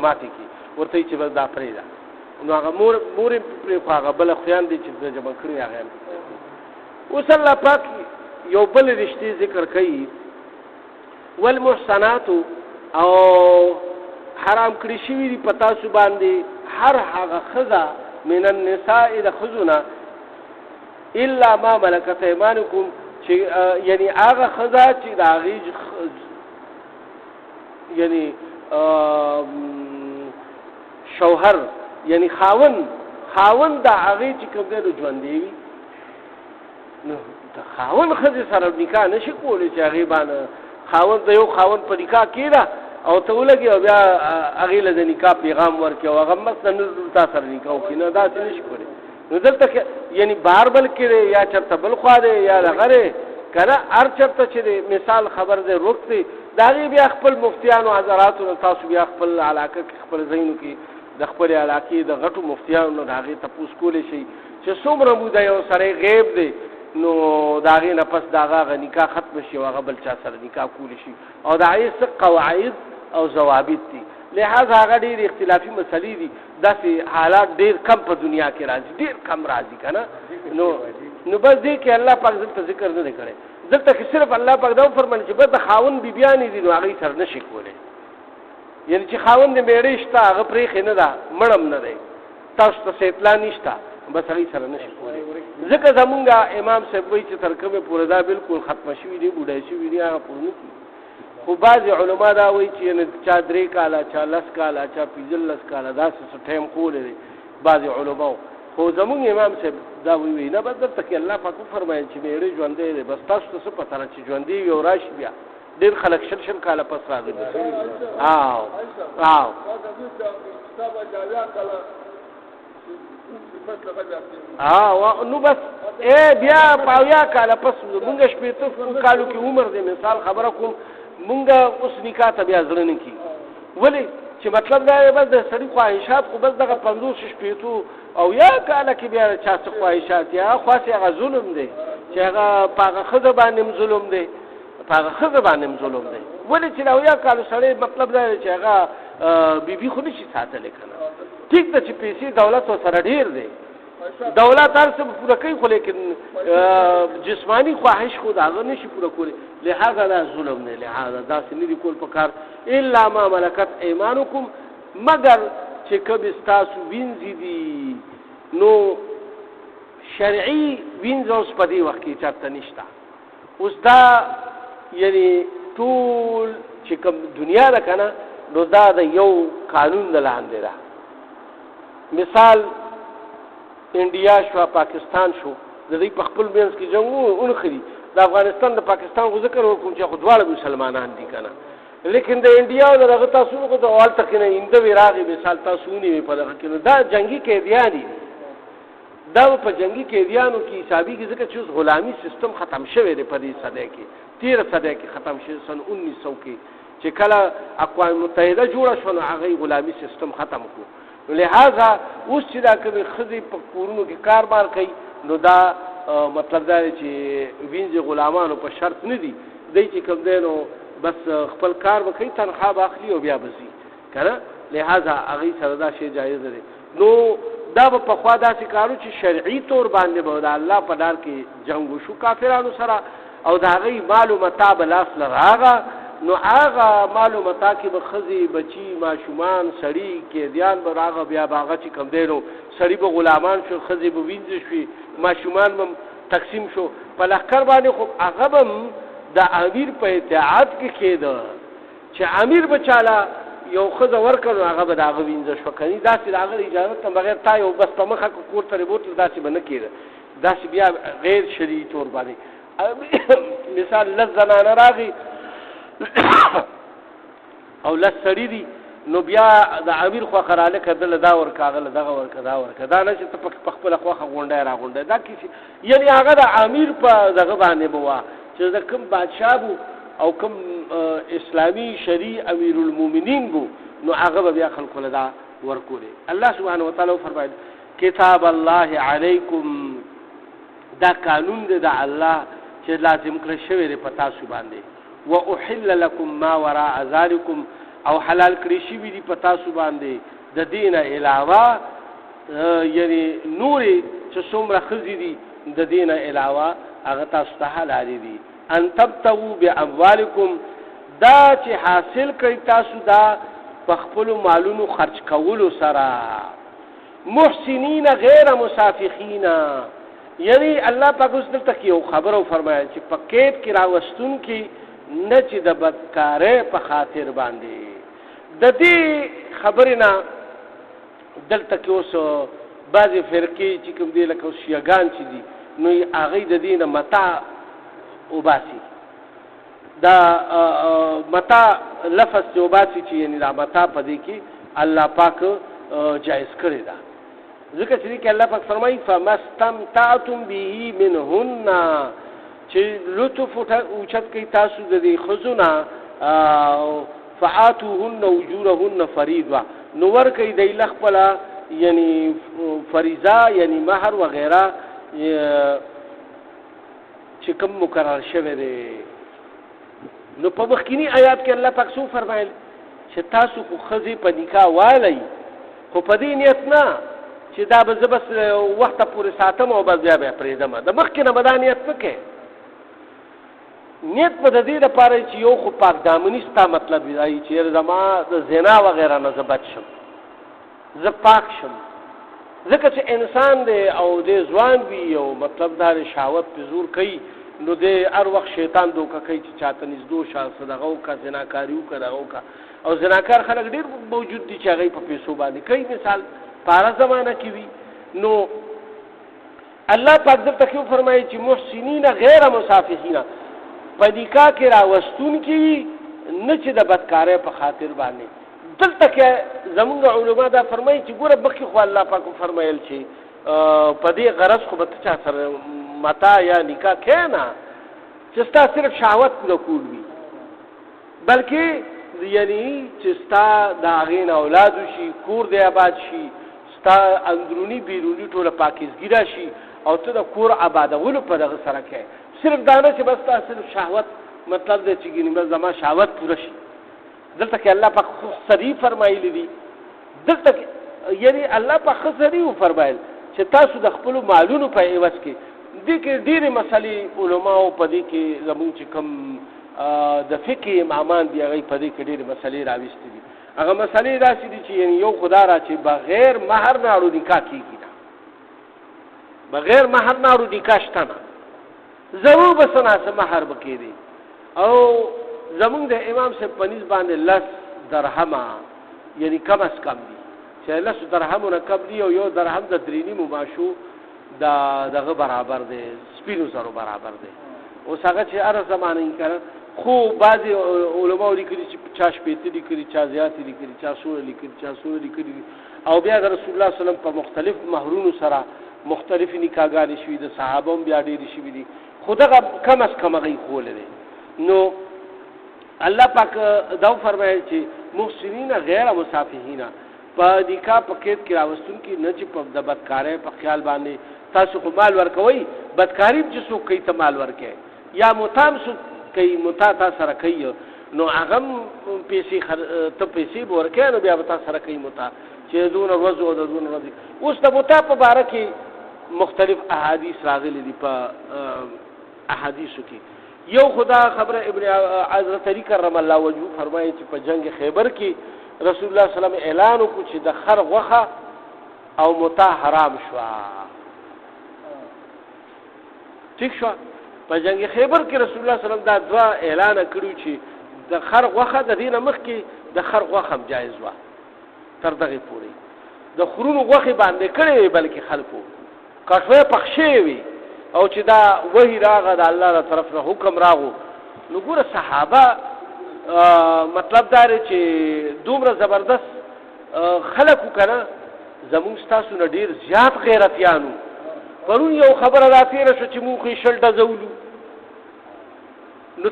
ماتې کې ورته چې بس دا پرېږده نو هغه مور یې پرېښو هغه بله خویان دی چې جمع کړي هغه هم اوس الله پاک یو بل رشتې ذکر کوي والمحصنات او حرام کړي شوي دي په تاسو باندې هر هغه ښځه من النساء د ښځو نه الا ما ملکت ایمانکم چې یعنی هغه ښځه چې د هغې یعنی شوهر یعنی خاوند د هغې چې کوم دی نو ژوندی وي نو د خاوند ښځې سره نکاح نه شي کولی چې هغې باندې خاوند د یو خاوند په نکاح کېده او ته ولګې او بیا هغې له د نکاح پیغام ورکړي او هغه مثلا تا سره نکاح وکړي نه داسې نه شي کولی نو دلته یعنی بار بل کې دی یا چېرته بل خوا دی یا دغه دی که نه هر چېرته چې دی مثال خبر دی روک دی د هغې بیا خپل مفتیانو حضراتو نه تاسو بیا خپل علاقه کې خپل ځایونو کې د خپلې علاقې د غټو مفتیانو نه د هغې تپوس کولی شي چې څومره موده یو سړی غیب دی نو د هغې نه پس د هغه نکاح ختم شي او هغه بل چا سره نکاح کولی شي او د هغې څه قواعد او ضوابط دي لحاظ هغه ډېرې اختلافي مسلې دي داسې حالات ډېر کم په دنیا کې راځي ډېر کم راځي که نه نو بس دې کې الله پاک دلته ذکر نه دی کړی دلته کې صرف الله پاک دا وفرمایل چې بس د خاوند بیبیانې دي نو هغې سره نه شي کولی یعنی چې خاوند د میړې شته هغه پرېښې نه ده مړم نه دی تاسو ته اطلاع نشته بس هغې سره نه شي کولی ځکه زمونږ امام صاحب وایي چې تر کومې پورې دا بلکل ختمه شوي دي بوډۍ شوي دي هغه پورې نه کېږي خو بعضې علما دا وایي چې یعنې چا 3 کاله چا 10 کاله چا 15 کاله داسې څه ټایم کولی دی بعضې علماو خو زمونږ امام صاحب دا وایي نه بس دلته کې الله پاک وفرمایل چې میړې ژوندی دی بس تاسو ته څه پته ده چې ژوندی وي او راشي بیا ډېر خلک شل کاله پس راغلي نو بس بیا په 80 کاله پس مونږ 80 کالو کې عمر دی مثال خبره کوم مونږ اوس نکاح ته بیا زړه نه کېږي ولې چې مطلب دا دی بس د سړي خواهشات خو بس دغه 50 شپېتو او یا کاله کې بیا چا څه خواهشات یا خاصې هغه ظلم دی چې هغه په هغه ښځه باندې هم ظلم دی په هغه ښځه باندې هم ظلم دی ولې چې د 80 کالو سړی مطلب دا دی چې هغه بیبي خو نه شي ساتلی که نه ټیک ده چې پیسې دولت ورسره ډېر دی دولت هر څه پوره کوي خو لیکن جسمانی خواهش خو د هغه نه شي پوره کولی لهذا دا ظلم دی لهذا داسې نه دي کول پکار الا ما ملکت ایمانکم مگر چې کوم ستاسو وینځې دي نو شرعي وینځ اوس په دې وخت کې چېرته نشته اوس دا یعنی ټول چې کوم دنیا ده که نه نو دا د یو قانون د لاندې ده مثال انډیا شو پاکستان شو د دې په خپل منځ کې جنګ ونښلي د افغانستان د پاکستان خو ذکر وکړم چې خو دواړه مسلمانان دي که نه لیکن د انډیا او د هغه تاسو خو د هلته کې نه هنده وې راغې مثال تاسو ونیوې په دغه کې نو دا جنګي قیدیان دي دا په جنګي قیدیانو کې حسابېږي ځکه چې اوس غلامي سیستم ختم شوی دی په دې صدۍ کې 13 صدۍ کې ختم شوی سن 1900 کې چې کله اقوام متحده جوړه شوه نو هغې غلامي سیستم ختم کړو نو لہذا اوس چې دا کومې ښځې په کورونو کې کاروبار کوي نو دا مطلب دا دی چې وینځې غلامانو په شرط نه دي دی چې کوم دی نو بس خپل کار به کوي تنخوا به اخلي او بیا به ځي که نه لہذا هغې سره دا شی جایزه دی نو دا به پخوا داسې کارو چې شرعي طور باندې به د الله په لار کې جنګ وشو کافرانو سره او د هغې مال و متاع به لاس له راغه نو هغه مال و متاع کې به ښځې بچي ماشومان سړي قیدیان به راغه بیا به هغه چې کوم دی نو سړي به غلامان شو ښځې به وینځې شوې ماشومان به تقسیم شو په لښکر باندې خو هغه به د امیر په اطاعت کې کېده چې امیر به چاله یو ښځه ورکړه نو هغه به د هغه وینځه شوه که نه داسې د هغه اجازت نه بغیر تا یو بس په مخه کور ته ربوتل داسې به نه کېده داسې بیا غیر شرعي طور باندې مثال 10 زنانه راغی او 10 سړي دي نو بیا د امیر خوښه رالکه دله دا ورکه هغه له دغه ورکه دا ورکه دا نه چې ته په خپله خوښه غونډی راغونډی دا کیسې یعنې هغه د امیر په دغه باندې به وه چې د کوم بادشاه بو او کوم اسلامي شرعي امیر المؤمنین بو نو هغه به بیا خلکو له دا ورکولې الله سبحانه وتعالی وفرمایل کتاب الله علیکم دا قانون دی د الله چې لازم کړی شوی دی په تاسو باندې واحل لكم ما وراء ذلكم او حلال کړی شي وي په تاسو باندې د دین علاوه یعنی نور چې څومره خزي دي د دین علاوه هغه تاسو ته حلال دي ان تبتغوا باموالکم دا چې حاصل کړئ تاسو دا په خپل مالونو خرج کولو سره محسنین غیر مسافحین یعنی الله پاک اوس دلته یو خبرو فرمایي چې پکیټ کې راوستون کې نه چې د بدکارۍ په خاطر باندې د دې خبرې نه دلته کې اوس بعضې فرقې چې کوم دی لکه شیعګان چې دي نو هغوی د دې نه متاع وباسي دا متاع لفظ چې وباسي چې یعنی دا متاع په دې کې الله پاک جایز کړی ده ځکه چې دې کې الله پاک فرمایي فمستمتعتم به منهن چې لطف اوچت کوي تاسو د دې ښځو نه فآتوهن اجورهن فریضه نو ورکوي دی له خپله یعنی فریضه یعنی مهر وغیره چې کوم مقرر شوی دی نو په مخکینی آیات کې الله پاک څه فرمایل چې تاسو خو ښځې په نکاح والی خو په دې نیت نه چې دا به زه بس وخته پورې ساتم او بس بیا به یې پرېږدم د مخکې نه به دا نیت نه کوې نیت په د دې دپاره چې یو خو پاک دامني ستا مطلب وایي چې زما د زنا وغیره نه زه بچ شم زه پاک شم ځکه چې انسان دی او دی ځوان وي او مطلب دا شهوت پې زور کوي نو دی هر وخت شیطان دوکه کوي چې چاته نږدې شه څه دغه وکړه زناکاري وکړه دغه وکړه او زناکار خلک ډېر موجود دي چې هغوی په پیسو باندې کوي مثال پاره زمانه کې وي نو الله پاک دلته کې وفرمایي چې محسنین غیر مسافحین په نکاح کې راوستونکي وي نه چې د بدکارۍ په خاطر باندې دلته کې زمونږ علما دا فرمایي چې ګوره مخکې خو الله پاک وفرمایل چې په دې غرض خو به ته چا سره متاع یا نکاح کوې نه چې ستا صرف شهوت پوره کول وي بلکې یعنی چې ستا د هغې نه اولاد وشي کور دی آباد شي ستا اندروني بیروني ټوله پاکیزګي راشي او ته د کور آبادولو په دغه سره کوې صرف دا نه چې بس تا صرف شهوت مطلب دی چې ګینې بس زما شهوت پوره شي دلته کې الله پاک صریح فرمایلی دي دلته کې یعنی الله پاک صریح وفرمایل چې تاسو د خپلو مالونو په عوض کې دې کې ډېرې مسلې علماو په دې کې زمونږ چې کوم د فقه امامان دي هغوی په دې کې ډېرې مسلې راوستې دي هغه مسلې داسې دي چې یعنی یو خدا را چې بغیر مهر نه اړو نکاح کېږي نه بغیر مهر نه اړو نکاح شته نه ضرور به څه ناڅه مهر به کېدی او زمونږ د امام صاحب په نسبت باندې 10 درهمه یعنی کم از کم دي چې 10 درهمو نه کم دي او یو درهم د درېنیمو ماشو دغه برابر دی سپینو زرو برابر دی اوس هغه چې هره زمانه یې کړه خو بعضې علماو لیکلي چې چا شپېته لیکلي چا زیاتې لیکلي چا سوړه لیکلي چا سوړه لیکلي او بیا د رسول الله صلی وسلم په مختلف مهرونو سره مختلفې نکاحګانې شوي د صحابه هم بیا ډېرې شوي دي خو دغه کم از کم هغه یې ښولی دی نو الله پاک دا فرمایي چې محسنین غیر مسافحین په نکاح په قید کې راوستونکي نه چې په د بدکارۍ په خیال باندې تاسو خو مال ورکوئ بدکاري چې څوک کوي ته مال ورکوې یا متاع هم څوک کوي متاع تا سره کوي نو هغه هم پیسې ته پیسې به ورکوې نو بیا به تا سره کوي متاع چې دونه ورځو او د دونه ورځې اوس د متاع په باره کې مختلف احادیث راغلي دي په احادیثو کې یو خدا خبره ابن حضرت علی کرم الله وجهه فرمایي چې په جنگ خیبر کې رسول الله صلی الله علیه وسلم اعلان وکړ چې د خر غوښه او متاع حرام شوه ٹھیک شو په جنگ خیبر کې رسول الله صلی الله علیه وسلم دا دوا اعلان کړو چې د خر غوښه د دینه مخکې د خر غوښه هم جایز و تر دغه پورې د خرونو غوښه باندې کړي بلکې خلکو کټوي پخښې وي او چې دا وحی راغی د الله تعالی طرف نه حکم راغو نو ګوره صحابه مطلب دا چې دومره زبردست خلکو کنه زموږ ستاسو نه ډیر زیات غیرتیانو پرون یو خبره راتېره شو چې موږ یې شل ډزولو نو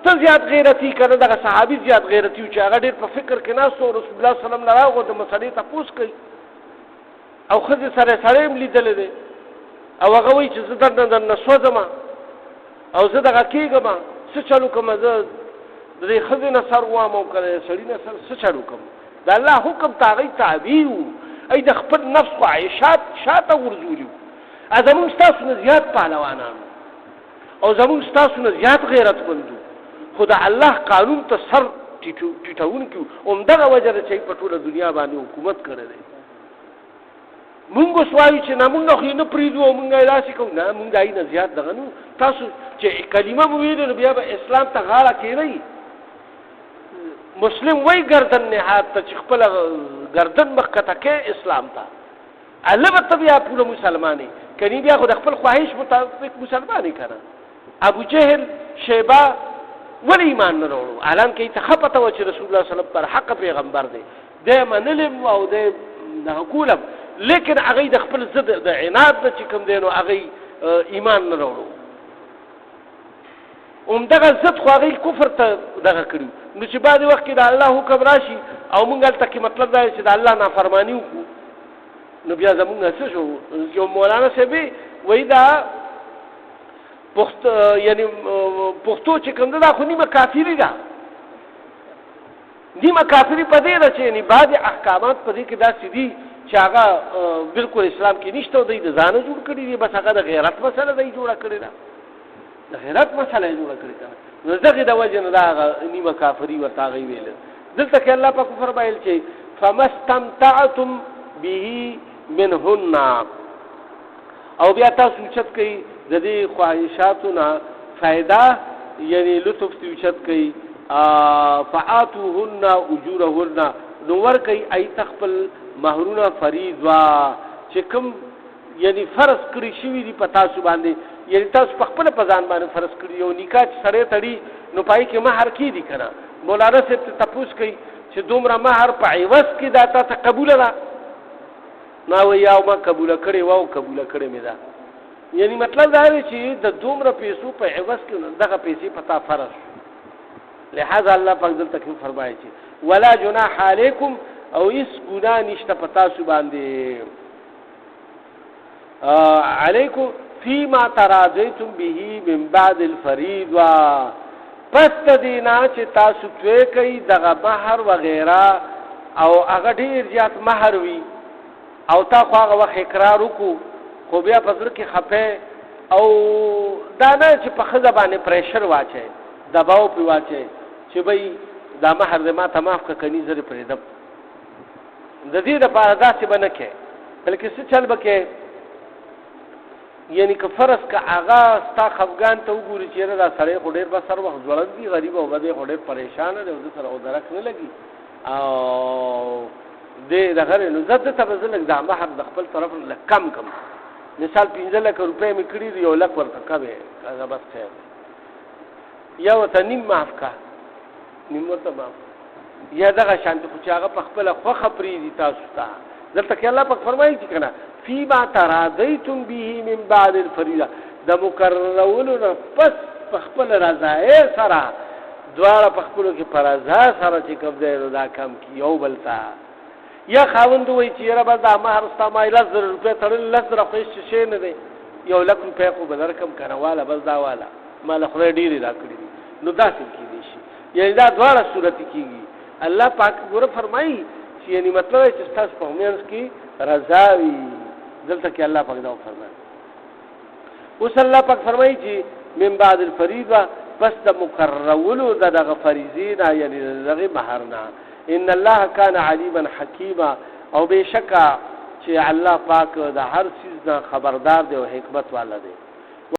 ته زیات غیرتي کنه دغه صحابي زیات غیرتي و چې هغه ډېر په فکر کې ناست و رسول الله صلی الله علیه وسلم نه راغو د مسلې تپوس کوي او ښځې سره سړی هم لیدلی دی او هغه وایي چې زه درنه سوځم او زه دغه کېږم څه چل وکړم زه د دې ښځې نه سر وام او که د سړي نه سر څه چل وکړم د الله حکم ته هغوی تابع وو ای د خپل نفس خواهشات شاته غورځولي وو زمونږ ستاسو نه زیات پهلوانان او زمونږ ستاسو نه زیات غیرتمند وو خو د الله قانون ته سر ټیټوونکي وو همدغه وجه ده چې په ټوله دنیا باندې حکومت کړی دی مونږ اوس وایو چې نه مونږ خو یې نه پرېږدو او مونږ یې داسې کوو نه مونږ د هغې نه زیات دغه نه تاسو چې کلمه مو ویلې نو بیا به اسلام ته غاړه کېږئ مسلم وای گردن نهاد ته چې خپل گردن مخکته کې اسلام ته البته بیا پوره مسلمانې کني بیا خو د خپل خواهش مطابق مسلمانې کنه ابو جهل شیبه ولی ایمان نه وروړو اعلان کوي ته خپته و چې رسول الله صلی الله علیه وسلم پر حق پیغمبر دی د منلم او د حکولم لیکن هغه د خپل ضد د عناد نه چې کوم دی نو هغه ایمان نه وروړو دغه ضد خو هغه کفر ته دغه کړو نو چې بعد وخت کې د الله حکم راشي او مونږ هلته کې مطلب دا چې د الله نافرماني وکړو نو بیا زمونږ څه شو یو مولانا صاحب وایي دا یعنی پښتو چې کوم ده دا خو نیمه کافري ده نیمه کافري په دې ده چې یعنی بعضې احکامات په دې کې داسې دي چې هغه بالکل اسلام کې نشته او دوی د ځانه جوړ کړي دي بس هغه د غیرت مسله دوی جوړه کړې ده د غیرت مسله یې جوړه کړې ده نو دغې د وجې نه دا هغه نیمه کافري ورته هغوی ویل دلته کې الله پاک فرمایل چې فما استمتعتم به منهن او بیا تاسو اوچت کوئ د دې خواهشاتو نه فایده یعنی لطف ته اوچت کوئ فآتوهن اجورهن نو ورکوئ ای ته خپل مهرونه فریضه چې کوم یعنی فرض کړي شوي دي په تاسو باندې یعنی تاسو په خپله په ځان باندې فرض کړي یو نکاح چې سړی تړي نو پای کې مهر کېدي که نه مولانا صاحب ته تپوس کوي چې دومره مهر په عوض کې دا تا ته قبوله ده نو وایي یا ما قبوله کړې وه او قبوله کړې مې ده یعنی مطلب دا دی چې د دومره پیسو په عوض کې دغه پیسې په تا فرض شو لہذا الله پاک دلته کې فرمایي چې ولا جناح علیکم او هیڅ ګناه نشته په تاسو باندې علیکم فیما تراضیتم به من بعد الفریضه پس د دې نه چې تاسو توی کوئ دغه مهر وغیره او هغه ډېر زیات مهر وي او تا خو هغه وخت اقرار وکړو خو بیا په زړه کې خفه او دا نه چې په ښځه باندې پریشر واچوي دباو پرې واچوي چې بھئی دا مهر دې ما ته معاف کړه کني زه دې پرېږدم د دې دپاره داسې به نه کوې بلکې څه چل به کوې یعنی که فرض که هغه ستا خفګان ته وګوري چې یاره دا سړی خو ډېر به سر وخت ځوړند دي غریب او به دی خو ډېر پریشانه دی او ده سره درک نه لګي او دې دغه نو زه دته به زه لږ دا مهر د خپل طرف لږ کم کم مثال 15 لکه روپۍ مې کړي دي یو لک ورته کمې هغه بس خیر یا ورته نیم معاف که نیم ورته معاف یا دغه شانتې خو چې هغه په خپله خوښه پرېږدي تاسو ته دلته کې الله پاک فرمایي چې که نه فیما تراضیتم به من بعد الفریضه د مقررولو نه پس په خپل رضایې سره دواړه په خپلو کې په رضا سره چې کوم دی نو دا کم کي یو بل ته یا خاوند وایي چې یاره بس دا مهر ستا ما 10,000 روپۍ تړلي 10,000 خو هېڅ شی نه دی 1,00,000 روپۍ خو به درکړم که نه واله بس دا واله ما له خدای ډېرې راکړي دي نو داسې کېدی شي یعنې دا دواړه صورت کېږي الله پاک ګوره فرمایي چې یعنې مطلب دی چې ستاسو په منځ کې رضا وي دلته کې الله پاک دا فرمایي اوس الله پاک فرمایي چې من بعد الفریضه پس د مقررولو د دغه فریضې نه یعنې د دغې مهر نه ان الله کان علیما حکیما او بېشکه چې الله پاک د هر څیز نه خبردار دی او حکمت والا دی